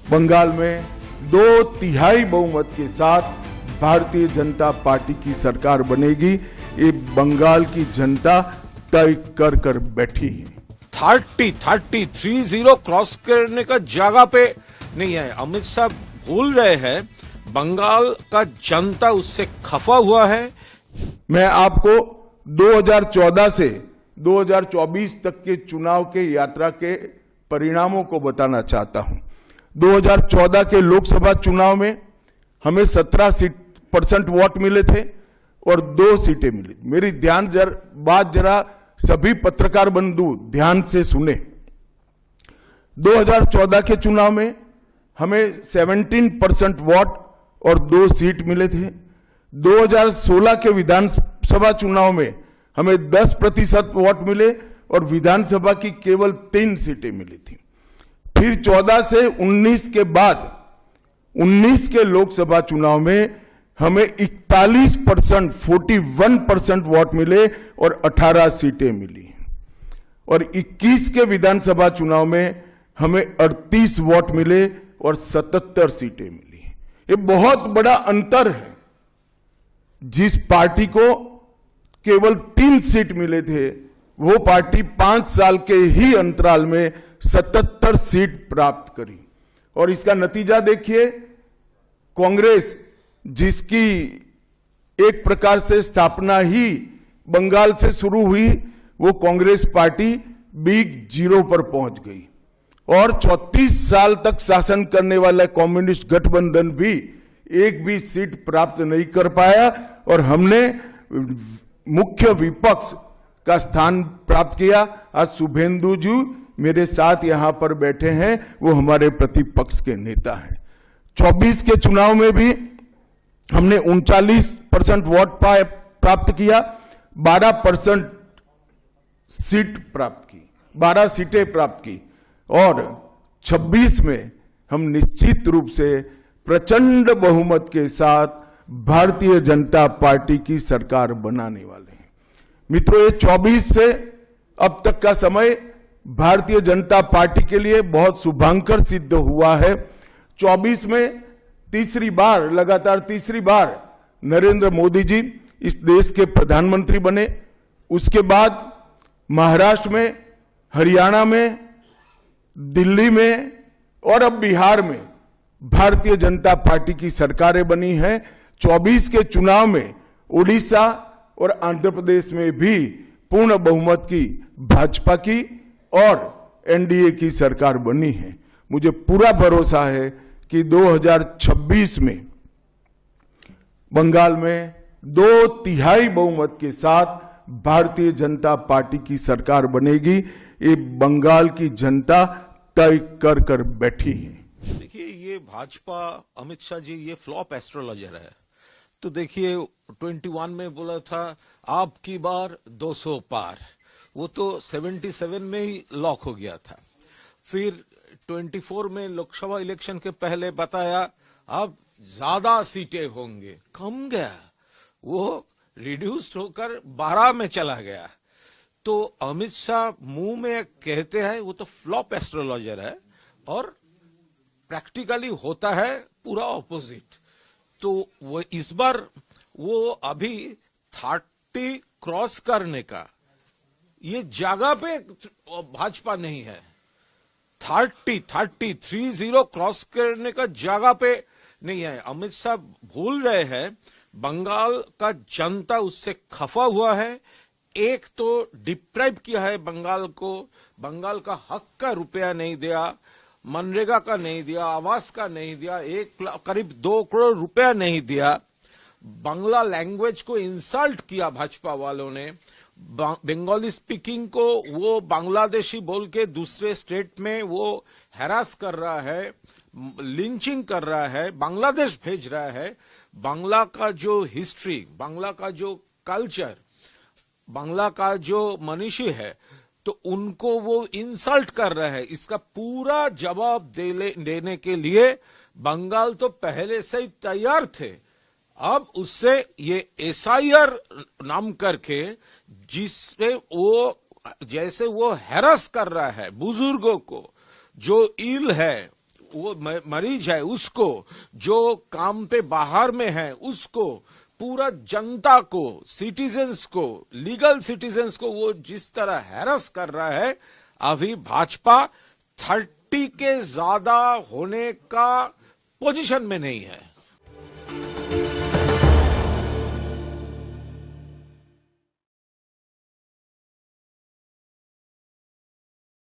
बंगाल में 2/3 बहुमत के साथ भारतीय जनता पार्टी की सरकार बनेगी। ये बंगाल की जनता तय कर बैठी है। 30 क्रॉस करने का जगह पे नहीं है। अमित शाह भूल रहे हैं बंगाल का जनता उससे खफा हुआ है। मैं आपको 2014 से 2024 तक के चुनाव के यात्रा के परिणामों को बताना चाहता हूं। 2014 के लोकसभा चुनाव में हमें 17% वोट मिले थे और 2 सीटें मिली। मेरी बात जरा सभी पत्रकार बंधु ध्यान से सुने। 2014 के चुनाव में हमें 17% वोट और 2 सीट मिले थे। 2016 के विधानसभा चुनाव में हमें 10% वोट मिले और विधानसभा की केवल 3 सीटें मिली थी। फिर 14 से 19 के बाद 19 के लोकसभा चुनाव में हमें 41% वोट मिले और 18 सीटें मिली और 21 के विधानसभा चुनाव में हमें 38 वोट मिले और 77 सीटें मिली। ये बहुत बड़ा अंतर है। जिस पार्टी को केवल 3 सीट मिले थे वो पार्टी 5 साल के ही अंतराल में 77 सीट प्राप्त करी। और इसका नतीजा देखिए, कांग्रेस जिसकी एक प्रकार से स्थापना ही बंगाल से शुरू हुई, वो कांग्रेस पार्टी बिग जीरो पर पहुंच गई और 34 साल तक शासन करने वाला कम्युनिस्ट गठबंधन भी एक भी सीट प्राप्त नहीं कर पाया और हमने मुख्य विपक्ष का स्थान प्राप्त किया। आज शुभेंदु जी मेरे साथ यहां पर बैठे हैं, वो हमारे प्रतिपक्ष के नेता हैं। 24 के चुनाव में भी हमने 39% वोट प्राप्त किया, 12% सीट प्राप्त की, 12 सीटें प्राप्त की और 26 में हम निश्चित रूप से प्रचंड बहुमत के साथ भारतीय जनता पार्टी की सरकार बनाने वाले हैं। मित्रों, ये 24 से अब तक का समय भारतीय जनता पार्टी के लिए बहुत शुभंकर सिद्ध हुआ है। 24 में लगातार तीसरी बार नरेंद्र मोदी जी इस देश के प्रधानमंत्री बने। उसके बाद महाराष्ट्र में, हरियाणा में, दिल्ली में और अब बिहार में भारतीय जनता पार्टी की सरकारें बनी हैं। 24 के चुनाव में उड़ीसा और आंध्र प्रदेश में भी पूर्ण बहुमत की भाजपा की और एनडीए की सरकार बनी है। मुझे पूरा भरोसा है कि 2026 में बंगाल में 2/3 बहुमत के साथ भारतीय जनता पार्टी की सरकार बनेगी। ये बंगाल की जनता तय कर बैठी है। देखिए, ये भाजपा, अमित शाह जी ये फ्लॉप एस्ट्रोलॉजर है। तो देखिए 21 में बोला था आप की बार 200 पार, वो तो 77 में ही लॉक हो गया था। फिर 24 में लोकसभा इलेक्शन के पहले बताया अब ज्यादा सीटें होंगे, कम गया, वो रिड्यूस्ड होकर 12 में चला गया। तो अमित शाह मुंह में कहते हैं वो तो फ्लॉप एस्ट्रोलॉजर है और प्रैक्टिकली होता है पूरा ऑपोजिट। तो वो इस बार वो अभी 30 क्रॉस करने का ये जगह पे भाजपा नहीं है। 30 क्रॉस करने का जगह पे नहीं है। अमित शाह भूल रहे हैं बंगाल का जनता उससे खफा हुआ है। एक तो डिप्राइव किया है बंगाल को, बंगाल का हक का रुपया नहीं दिया, मनरेगा का नहीं दिया, आवास का नहीं दिया, करीब 2 करोड़ रुपया नहीं दिया। बांग्ला लैंग्वेज को इंसल्ट किया भाजपा वालों ने। बंगाली स्पीकिंग को वो बांग्लादेशी बोल के दूसरे स्टेट में वो हैरास कर रहा है, लिंचिंग कर रहा है, बांग्लादेश भेज रहा है। बांग्ला का जो हिस्ट्री, बांग्ला का जो कल्चर, बांग्ला का जो मनीषी है, तो उनको वो इंसल्ट कर रहा है। इसका पूरा जवाब देने के लिए बंगाल तो पहले से ही तैयार थे। अब उससे ये एसआईआर नाम करके जिससे वो जैसे वो हैरास कर रहा है बुजुर्गों को, जो इल है वो मरीज है उसको, जो काम पे बाहर में है उसको, पूरा जनता को, सिटीजन्स को, लीगल सिटीजन्स को वो जिस तरह हैरस कर रहा है, अभी भाजपा 30 के ज्यादा होने का पोजीशन में नहीं है।